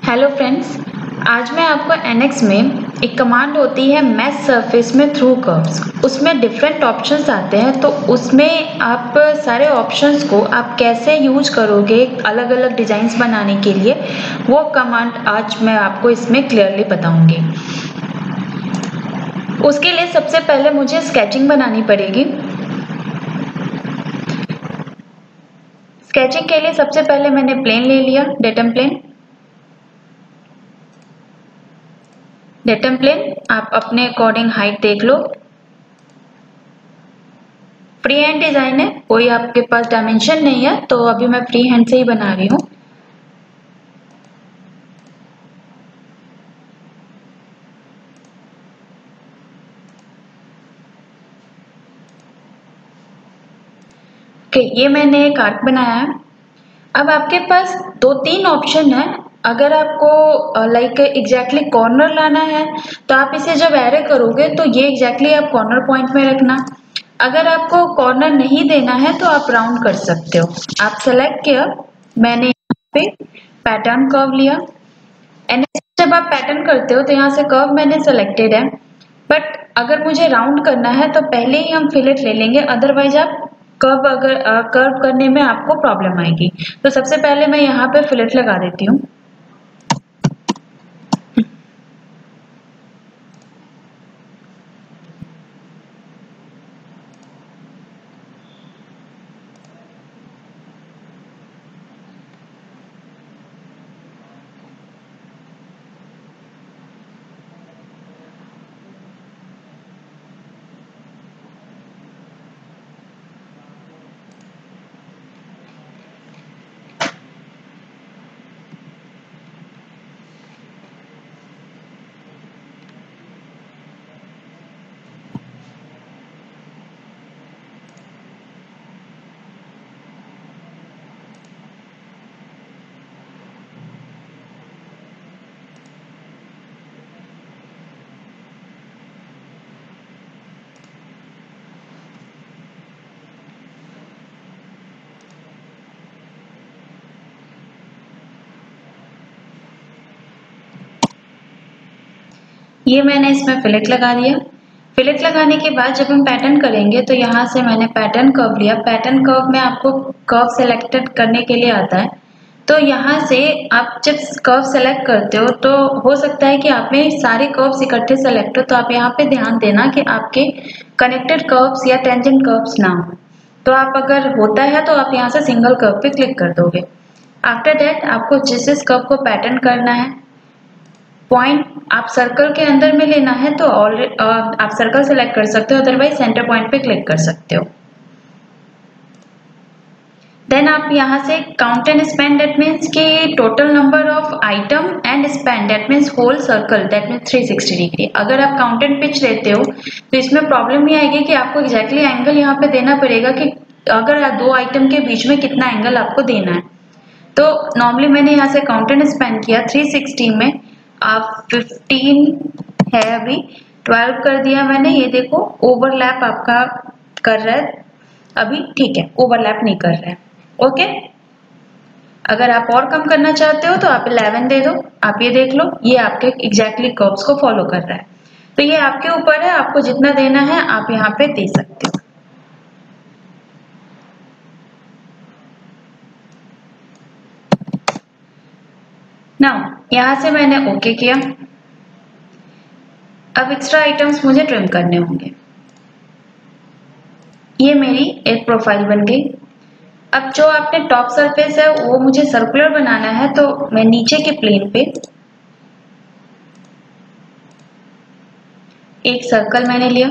Hello friends, आज मैं आपको एनएक्स में एक कमांड होती है मैश सरफेस में थ्रू कर्व्स। उसमें डिफरेंट ऑप्शंस आते हैं, तो उसमें आप सारे ऑप्शंस को आप कैसे यूज करोगे अलग अलग डिजाइन्स बनाने के लिए, वो कमांड आज मैं आपको इसमें क्लियरली बताऊंगी। उसके लिए सबसे पहले मुझे स्केचिंग बनानी पड़ेगी। स्केचिंग के लिए सबसे पहले मैंने प्लेन ले लिया, डेटम प्लेन। डेटम प्लेन आप अपने अकॉर्डिंग हाइट देख लो। फ्री हैंड डिजाइन है, कोई आपके पास डायमेंशन नहीं है, तो अभी मैं फ्री हैंड से ही बना रही हूँ। ये मैंने एक आर्क बनाया है। अब आपके पास दो तीन ऑप्शन है। अगर आपको लाइक एग्जैक्टली कॉर्नर लाना है तो आप इसे जब एरे करोगे तो ये एग्जैक्टली आप कॉर्नर पॉइंट में रखना। अगर आपको कॉर्नर नहीं देना है तो आप राउंड कर सकते हो। आप सेलेक्ट किया, मैंने यहाँ पे पैटर्न कर्व लिया। एंड जब आप पैटर्न करते हो तो यहाँ से कर्व मैंने सेलेक्टेड है, बट अगर मुझे राउंड करना है तो पहले ही हम फिलेट ले लेंगे, अदरवाइज आप कर्व करने में आपको प्रॉब्लम आएगी। तो सबसे पहले मैं यहाँ पे फिलेट लगा देती हूँ। ये मैंने इसमें फिलेट लगा दिया। फिलेट लगाने के बाद जब हम पैटर्न करेंगे तो यहाँ से मैंने पैटर्न कर्व लिया। पैटर्न कर्व में आपको कर्व सेलेक्टेड करने के लिए आता है, तो यहाँ से आप जब कर्व सेलेक्ट करते हो तो हो सकता है कि आप में सारे कर्व्स इकट्ठे सेलेक्ट हो, तो आप यहाँ पे ध्यान देना कि आपके कनेक्टेड कर्व्स या टेंजेंट कर्व्स ना हो। तो आप अगर होता है तो आप यहाँ से सिंगल कर्व पे क्लिक कर दोगे। आफ्टर दैट आपको जिस कर्व को पैटर्न करना है, पॉइंट आप सर्कल के अंदर में लेना है तो आप सर्कल सेलेक्ट कर सकते हो, अदरवाइज सेंटर पॉइंट पे क्लिक कर सकते हो। देन आप यहाँ से count and span, that means कि total number of item, and span that means whole circle, that means 360 degree. अगर आप काउंट एंड पिच लेते हो तो इसमें प्रॉब्लम ये आएगी कि आपको एग्जैक्टली एंगल यहाँ पे देना पड़ेगा कि अगर दो आइटम के बीच में कितना एंगल आपको देना है। तो नॉर्मली मैंने यहाँ से काउंट एंड स्पैन किया 360 में। आप 15 है, अभी 12 कर दिया मैंने। ये देखो ओवरलैप आपका कर रहा है, अभी ठीक है, ओवरलैप नहीं कर रहा है। ओके, अगर आप और कम करना चाहते हो तो आप 11 दे दो। आप ये देख लो, ये आपके एग्जैक्टली कर्व्स को फॉलो कर रहा है। तो ये आपके ऊपर है, आपको जितना देना है आप यहाँ पे दे सकते हो। नाउ यहाँ से मैंने ओके किया। अब एक्स्ट्रा आइटम्स मुझे ट्रिम करने होंगे। ये मेरी एक प्रोफाइल बन गई। अब जो आपने टॉप सरफेस है वो मुझे सर्कुलर बनाना है, तो मैं नीचे के प्लेन पे एक सर्कल मैंने लिया।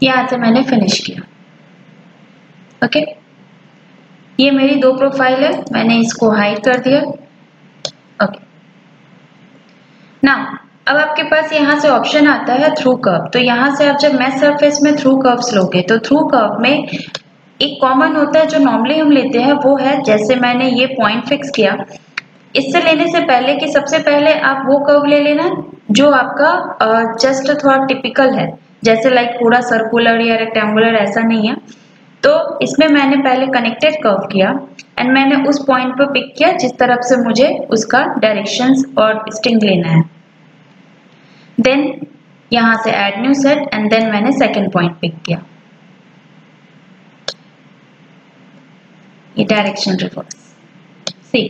यहां से मैंने फिनिश किया। ओके, ये मेरी दो प्रोफाइल है, मैंने इसको हाइड कर दिया। ओके, नाउ अब आपके पास यहाँ से ऑप्शन आता है थ्रू कर्व। तो यहाँ से आप जब मैश सरफेस में थ्रू कर्व्स लोगे तो थ्रू कर्व में एक कॉमन होता है जो नॉर्मली हम लेते हैं, वो है जैसे मैंने ये पॉइंट फिक्स किया। इससे लेने से पहले कि सबसे पहले आप वो कर्व ले लेना जो आपका जस्ट थोड़ा टिपिकल है, जैसे लाइक पूरा सर्कुलर या रेक्टेंगुलर ऐसा नहीं है। तो इसमें मैंने पहले कनेक्टेड कर्व किया एंड मैंने उस पॉइंट पर पिक किया जिस तरफ से मुझे उसका डायरेक्शंस और स्ट्रिंग लेना है। देन यहाँ से add new set and then मैंने सेकंड पॉइंट पिक किया, ये डायरेक्शन रिवर्स। सी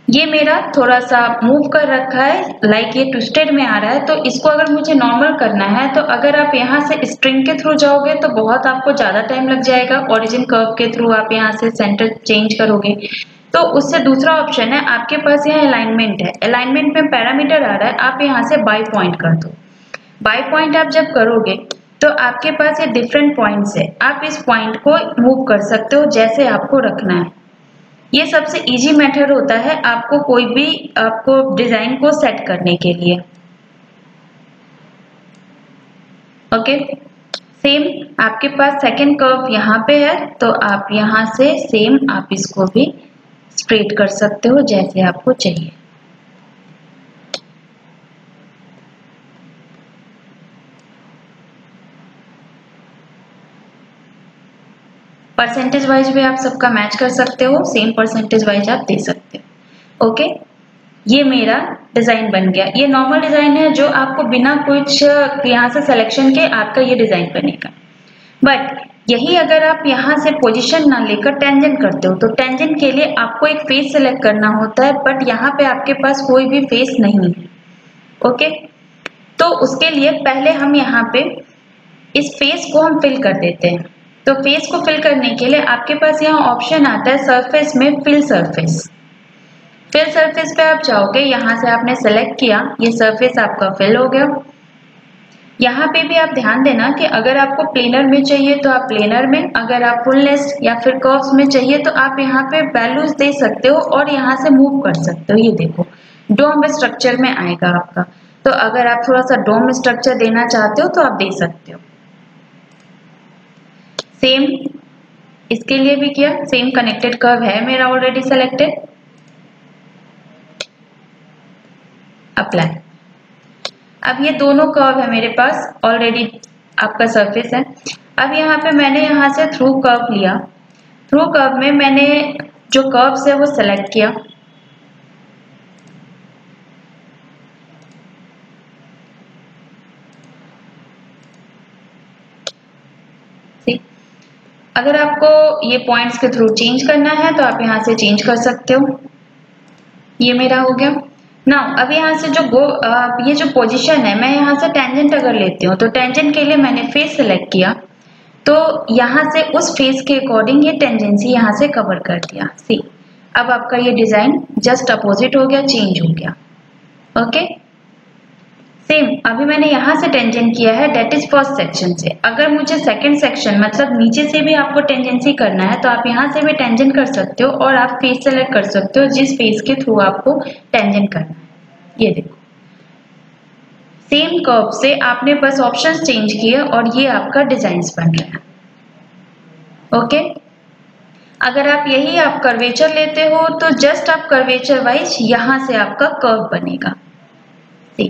ये मेरा थोड़ा सा मूव कर रखा है, लाइक ये ट्विस्टेड में आ रहा है, तो इसको अगर मुझे नॉर्मल करना है तो अगर आप यहाँ से स्ट्रिंग के थ्रू जाओगे तो बहुत आपको ज़्यादा टाइम लग जाएगा। ओरिजिन कर्व के थ्रू आप यहाँ से सेंटर चेंज करोगे तो उससे दूसरा ऑप्शन है, आपके पास यहाँ अलाइनमेंट है, अलाइनमेंट में पैरामीटर आ रहा है, आप यहाँ से बाई पॉइंट कर दो। बाई पॉइंट आप जब करोगे तो आपके पास ये डिफरेंट पॉइंट्स है, आप इस पॉइंट को मूव कर सकते हो जैसे आपको रखना है। ये सबसे इजी मेथड होता है आपको कोई भी आपको डिजाइन को सेट करने के लिए। ओके, सेम आपके पास सेकंड कर्व यहाँ पे है तो आप यहाँ से सेम आप इसको भी स्ट्रेट कर सकते हो जैसे आपको चाहिए। परसेंटेज वाइज भी आप सबका मैच कर सकते हो, सेम परसेंटेज वाइज आप दे सकते हो। ओके, ये मेरा डिजाइन बन गया। ये नॉर्मल डिजाइन है जो आपको बिना कुछ यहाँ से सिलेक्शन के आपका ये डिजाइन बनेगा। बट यही अगर आप यहाँ से पोजीशन ना लेकर टेंजेंट करते हो तो टेंजेंट के लिए आपको एक फेस सेलेक्ट करना होता है, बट यहाँ पे आपके पास कोई भी फेस नहीं है। ओके, तो उसके लिए पहले हम यहाँ पे इस फेस को हम फिल कर देते हैं। तो फेस को फिल करने के लिए आपके पास यहाँ ऑप्शन आता है सरफेस में फिल सरफेस। फिल सरफेस पे आप जाओगे, यहाँ से आपने सेलेक्ट किया, ये सरफेस आपका फिल हो गया। यहाँ पे भी आप ध्यान देना कि अगर आपको प्लेनर में चाहिए तो आप प्लेनर में, अगर आप फुलनेस या फिर कर्व्स में चाहिए तो आप यहाँ पे वैल्यूज दे सकते हो और यहाँ से मूव कर सकते हो। ये देखो डोम स्ट्रक्चर में आएगा आपका, तो अगर आप थोड़ा सा डोम स्ट्रक्चर देना चाहते हो तो आप दे सकते हो। सेम इसके लिए भी किया, सेम कनेक्टेड कर्व है मेरा ऑलरेडी सेलेक्टेड, अप्लाई। अब ये दोनों कर्व है मेरे पास ऑलरेडी, आपका सरफेस है। अब यहाँ पे मैंने यहाँ से थ्रू कर्व लिया, थ्रू कर्व में मैंने जो कर्व्स है वो सेलेक्ट किया। अगर आपको ये पॉइंट्स के थ्रू चेंज करना है तो आप यहाँ से चेंज कर सकते हो। ये मेरा हो गया। नाउ अब यहाँ से जो ये जो पोजीशन है, मैं यहाँ से टेंजेंट अगर लेती हूँ तो टेंजेंट के लिए मैंने फेस सेलेक्ट किया, तो यहाँ से उस फेस के अकॉर्डिंग ये टेंजेंसी यहाँ से कवर कर दिया। सी अब आपका ये डिजाइन जस्ट अपोजिट हो गया, चेंज हो गया। ओके, सेम अभी मैंने यहाँ से टेंजेंट किया है, डेट इज फर्स्ट सेक्शन से। अगर मुझे सेकंड सेक्शन मतलब नीचे से भी आपको टेंजेंसी करना है तो आप यहाँ से भी टेंजेंट कर सकते हो और आप फेस सेलेक्ट कर सकते हो जिस फेस के थ्रू आपको टेंजेंट करना है। ये देखो सेम कर्व से आपने बस ऑप्शंस चेंज किए और ये आपका डिजाइन्स बन रहा है। ओके, अगर आप यही आप कर्वेचर लेते हो तो जस्ट आप कर्वेचर वाइज यहाँ से आपका कर्व बनेगा। सी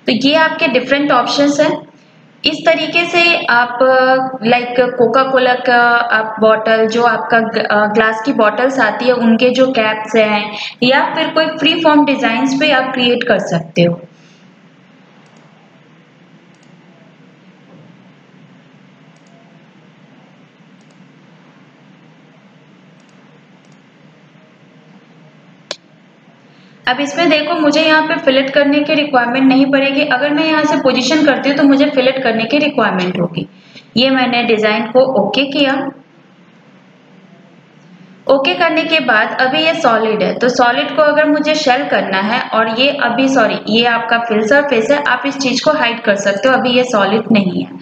तो ये आपके डिफरेंट ऑप्शंस हैं। इस तरीके से आप लाइक कोका कोला का आप बॉटल, जो आपका ग्लास की बॉटल्स आती है उनके जो कैप्स हैं, या फिर कोई फ्री फॉर्म डिजाइन्स पे आप क्रिएट कर सकते हो। अब इसमें देखो मुझे यहाँ पे फिलेट करने की रिक्वायरमेंट नहीं पड़ेगी। अगर मैं यहाँ से पोजीशन करती हूँ तो मुझे फिलेट करने की रिक्वायरमेंट होगी। ये मैंने डिजाइन को ओके किया। ओके करने के बाद अभी ये सॉलिड है, तो सॉलिड को अगर मुझे शेल करना है, और ये अभी सॉरी ये आपका फिल सरफेस है, आप इस चीज को हाइड कर सकते हो, अभी ये सॉलिड नहीं है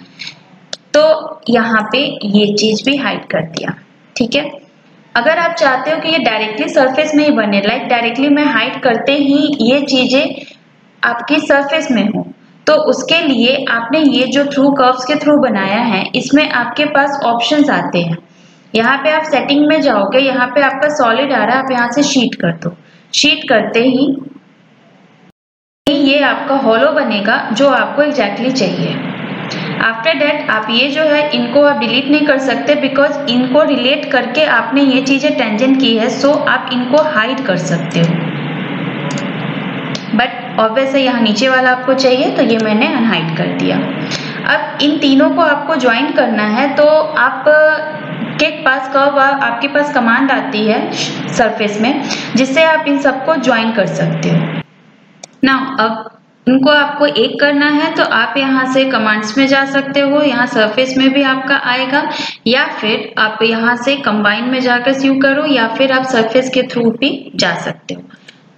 तो यहाँ पे ये चीज भी हाइड कर दिया। ठीक है, अगर आप चाहते हो कि ये डायरेक्टली सरफेस में ही बने, लाइक डायरेक्टली मैं हाइड करते ही ये चीजें आपकी सरफेस में हो, तो उसके लिए आपने ये जो थ्रू कर्व्स के थ्रू बनाया है इसमें आपके पास ऑप्शंस आते हैं। यहाँ पे आप सेटिंग में जाओगे, यहाँ पे आपका सॉलिड आ रहा है, आप यहाँ से शीट कर दो। शीट करते ही ये आपका हॉलो बनेगा जो आपको एग्जैक्टली चाहिए। आफ्टर दैट आप ये जो है इनको आप डिलीट नहीं कर सकते, बिकॉज इनको रिलेट करके आपने ये चीजें टेंजेंट की है, सो आप इनको हाइड कर सकते हो। बट ऑब्वियसली यहाँ नीचे वाला आपको चाहिए तो ये मैंने अनहाइड कर दिया। अब इन तीनों को आपको ज्वाइन करना है, तो आप के पास कब आपके पास कमांड आती है सरफेस में जिससे आप इन सबको ज्वाइन कर सकते हो। नाउ अब इनको आपको एक करना है तो आप यहाँ से कमांड्स में जा सकते हो, यहाँ सरफेस में भी आपका आएगा, या फिर आप यहाँ से कंबाइन में जाकर सी करो, या फिर आप सरफेस के थ्रू भी जा सकते हो।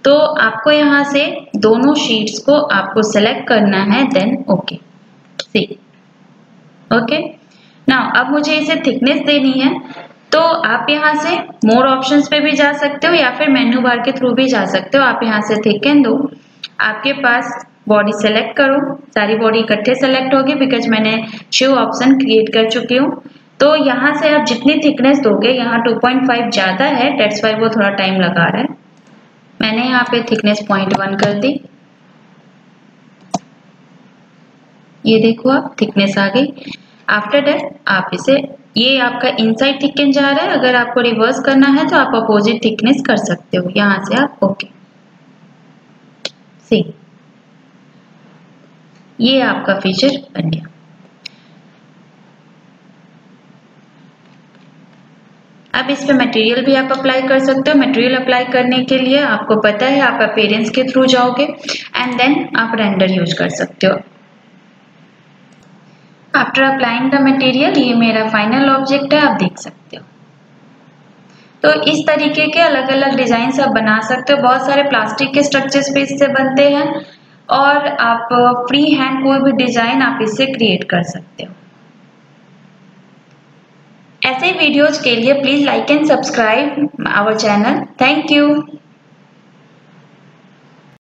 तो आपको यहाँ से दोनों शीट्स को आपको सेलेक्ट करना है, देन ओके सी ओके। नाउ अब मुझे इसे थिकनेस देनी है, तो आप यहाँ से मोर ऑप्शंस पे भी जा सकते हो या फिर मेन्यू बार के थ्रू भी जा सकते हो। आप यहाँ से थिकन दो, आपके पास बॉडी सेलेक्ट करो, सारी बॉडी इकट्ठे सेलेक्ट होगी बिकॉज मैंने शो ऑप्शन क्रिएट कर चुकी हूँ। तो यहाँ से आप जितनी थिकनेस दोगे, यहाँ 2.5 ज्यादा है, डेट्स वाई वो थोड़ा टाइम लगा रहा है। मैंने यहाँ पे थिकनेस 0.1 कर दी, ये देखो आप थिकनेस आ गई। आफ्टर दैट आप इसे, ये आपका इनसाइड थिकन जा रहा है, अगर आपको रिवर्स करना है तो आप अपोजिट थिकनेस कर सकते हो। यहाँ से आप ओके सी, ये आपका फीचर बन गया। अब इस पे मटेरियल भी आप अप्लाई कर सकते हो। मटेरियल अप्लाई करने के लिए आपको पता है आप अपीयरेंस के थ्रू जाओगे एंड देन आप रेंडर यूज कर सकते हो। आफ्टर अप्लाइंग द मटेरियल, ये मेरा फाइनल ऑब्जेक्ट है, आप देख सकते हो। तो इस तरीके के अलग अलग डिजाइन आप बना सकते हो। बहुत सारे प्लास्टिक के स्ट्रक्चर्स पे इससे बनते हैं और आप फ्री हैंड कोई भी डिजाइन आप इससे क्रिएट कर सकते हो। ऐसे वीडियोज के लिए please like and subscribe our channel. Thank you.